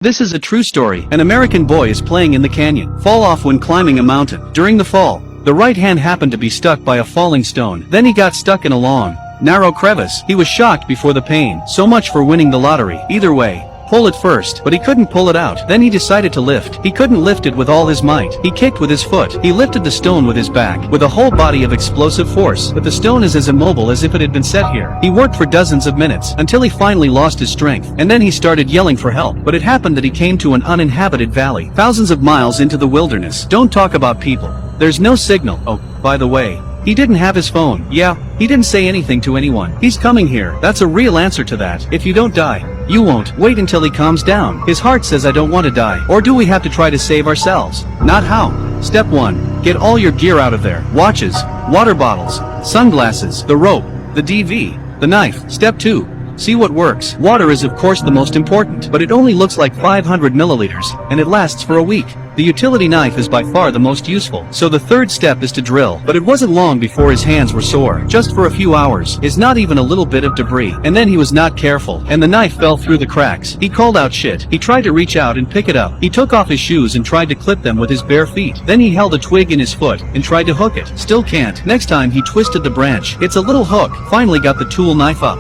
This is a true story. An American boy is playing in the canyon. Fall off when climbing a mountain. During the fall, the right hand happened to be stuck by a falling stone. Then he got stuck in a long, narrow crevice. He was shocked before the pain. So much for winning the lottery. Either way, pull it first, but he couldn't pull it out. Then he decided to lift. He couldn't lift it with all his might. He kicked with his foot. He lifted the stone with his back, with a whole body of explosive force, but the stone is as immobile as if it had been set here. He worked for dozens of minutes, until he finally lost his strength, and then he started yelling for help. But it happened that he came to an uninhabited valley, thousands of miles into the wilderness. Don't talk about people. There's no signal. Oh, by the way, he didn't have his phone. Yeah, he didn't say anything to anyone. He's coming here. That's a real answer to that. If you don't die, you won't. Wait until he calms down. His heart says I don't want to die. Or do we have to try to save ourselves? Not how. Step 1. Get all your gear out of there. Watches, water bottles, sunglasses, the rope, the DV, the knife. Step 2. See what works. Water is of course the most important, but it only looks like 500 milliliters, and it lasts for a week. The utility knife is by far the most useful, so the third step is to drill. But it wasn't long before his hands were sore. Just for a few hours, is not even a little bit of debris. And then he was not careful, and the knife fell through the cracks. He called out shit. He tried to reach out and pick it up. He took off his shoes and tried to clip them with his bare feet. Then he held a twig in his foot and tried to hook it. Still can't. Next time he twisted the branch. It's a little hook. Finally got the tool knife up.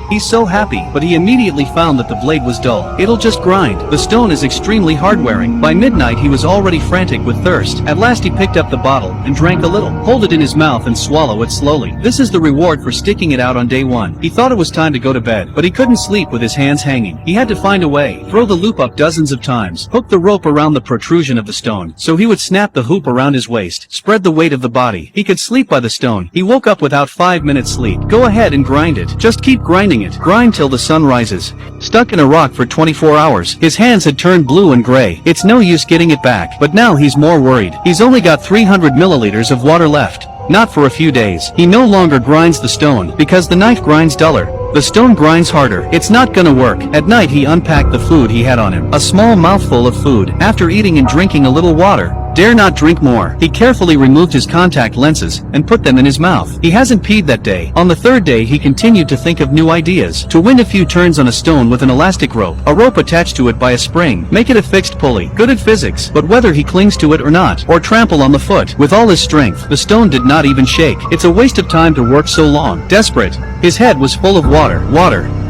He's so happy, but he immediately found that the blade was dull. It'll just grind. The stone is extremely hard-wearing. By midnight he was already frantic with thirst. At last he picked up the bottle and drank a little. Hold it in his mouth and swallow it slowly. This is the reward for sticking it out on day 1. He thought it was time to go to bed, but he couldn't sleep with his hands hanging. He had to find a way. Throw the loop up dozens of times. Hook the rope around the protrusion of the stone, so he would snap the hoop around his waist. Spread the weight of the body. He could sleep by the stone. He woke up without 5 minutes sleep. Go ahead and grind it. Just keep grinding it. Grind till the sun rises. Stuck in a rock for 24 hours. His hands had turned blue and gray. It's no use getting it back. But now he's more worried. He's only got 300 milliliters of water left. Not for a few days. He no longer grinds the stone, because the knife grinds duller. The stone grinds harder. It's not gonna work. At night he unpacked the food he had on him. A small mouthful of food. After eating and drinking a little water, dare not drink more. He carefully removed his contact lenses and put them in his mouth. He hasn't peed that day. On the third day he continued to think of new ideas. To wind a few turns on a stone with an elastic rope. A rope attached to it by a spring. Make it a fixed pulley. Good at physics, but whether he clings to it or not, or trample on the foot, with all his strength, the stone did not even shake. It's a waste of time to work so long. Desperate, his head was full of water,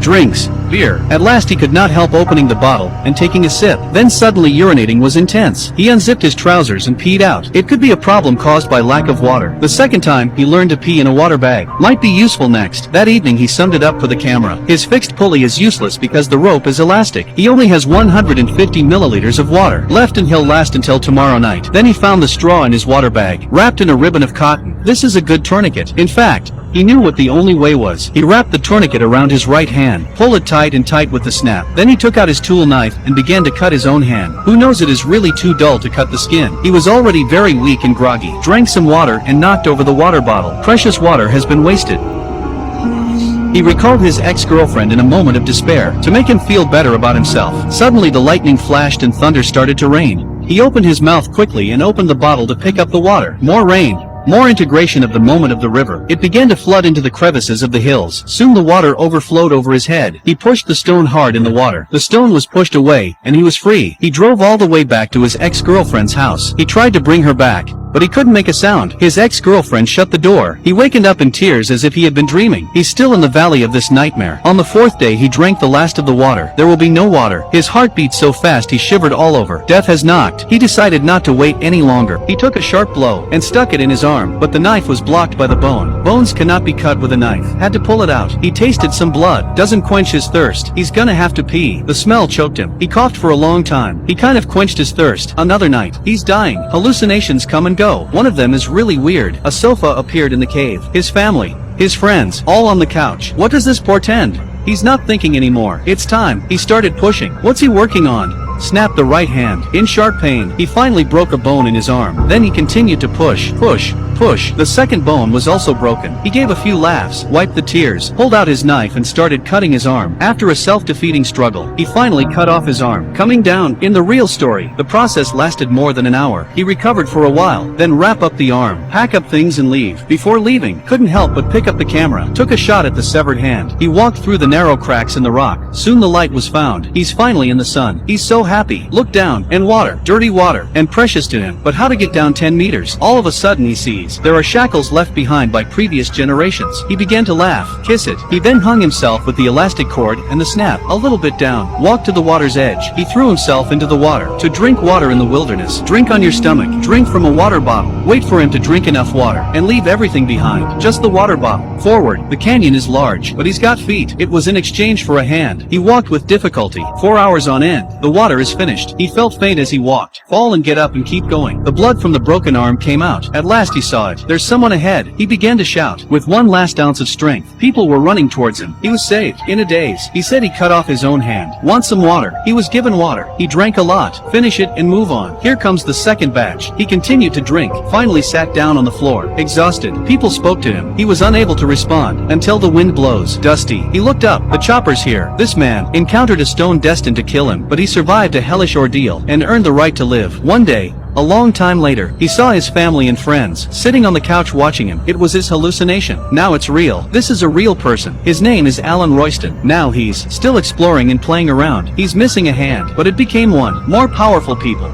drinks, beer. At last he could not help opening the bottle and taking a sip. Then suddenly urinating was intense. He unzipped his trousers and peed out. It could be a problem caused by lack of water. The second time, he learned to pee in a water bag. Might be useful next. That evening he summed it up for the camera. His fixed pulley is useless because the rope is elastic. He only has 150 milliliters of water left and he'll last until tomorrow night. Then he found the straw in his water bag, wrapped in a ribbon of cotton. This is a good tourniquet. In fact, he knew what the only way was. He wrapped the tourniquet around his right hand, pulled it tight and tight with the snap. Then he took out his tool knife and began to cut his own hand. Who knows, it is really too dull to cut the skin. He was already very weak and groggy. Drank some water and knocked over the water bottle. Precious water has been wasted. He recalled his ex-girlfriend in a moment of despair. To make him feel better about himself, suddenly the lightning flashed and thunder started to rain. He opened his mouth quickly and opened the bottle to pick up the water. More rain. More integration of the moment of the river. It began to flood into the crevices of the hills. Soon the water overflowed over his head. He pushed the stone hard in the water. The stone was pushed away, and he was free. He drove all the way back to his ex-girlfriend's house. He tried to bring her back, but he couldn't make a sound. His ex-girlfriend shut the door. He wakened up in tears as if he had been dreaming. He's still in the valley of this nightmare. On the 4th day he drank the last of the water. There will be no water. His heart beat so fast he shivered all over. Death has knocked. He decided not to wait any longer. He took a sharp blow and stuck it in his arm, but the knife was blocked by the bone. Bones cannot be cut with a knife. Had to pull it out. He tasted some blood. Doesn't quench his thirst. He's gonna have to pee. The smell choked him. He coughed for a long time. He kind of quenched his thirst. Another night. He's dying. Hallucinations come and go. One of them is really weird. A sofa appeared in the cave. His family, his friends, all on the couch. What does this portend? He's not thinking anymore. It's time. He started pushing. What's he working on? Snapped the right hand. In sharp pain, he finally broke a bone in his arm. Then he continued to push, push, the second bone was also broken. He gave a few laughs, wiped the tears, pulled out his knife and started cutting his arm. After a self-defeating struggle, he finally cut off his arm. Coming down, in the real story, the process lasted more than an hour. He recovered for a while, then wrap up the arm, pack up things and leave. Before leaving, couldn't help but pick up the camera, took a shot at the severed hand. He walked through the narrow cracks in the rock. Soon the light was found. He's finally in the sun. He's so happy. Look down, and water, dirty water, and precious to him. But how to get down 10 meters? All of a sudden he sees there are shackles left behind by previous generations. He began to laugh, kiss it. He then hung himself with the elastic cord and the snap, a little bit down, walked to the water's edge. He threw himself into the water. To drink water in the wilderness, drink on your stomach, drink from a water bottle, wait for him to drink enough water, and leave everything behind, just the water bottle. Forward, the canyon is large, but he's got feet. It was in exchange for a hand. He walked with difficulty, 4 hours on end. The water is finished. He felt faint as he walked. Fall and get up and keep going. The blood from the broken arm came out. At last he saw it. There's someone ahead. He began to shout. With one last ounce of strength, people were running towards him. He was saved. In a daze, he said he cut off his own hand. Want some water? He was given water. He drank a lot. Finish it and move on. Here comes the second batch. He continued to drink, finally sat down on the floor, exhausted. People spoke to him. He was unable to respond, until the wind blows. Dusty. He looked up. The chopper's here. This man encountered a stone destined to kill him, but he survived a hellish ordeal, and earned the right to live. One day, a long time later, he saw his family and friends sitting on the couch watching him. It was his hallucination. Now it's real. This is a real person. His name is Alan Royston. Now he's still exploring and playing around. He's missing a hand, but it became one. More powerful people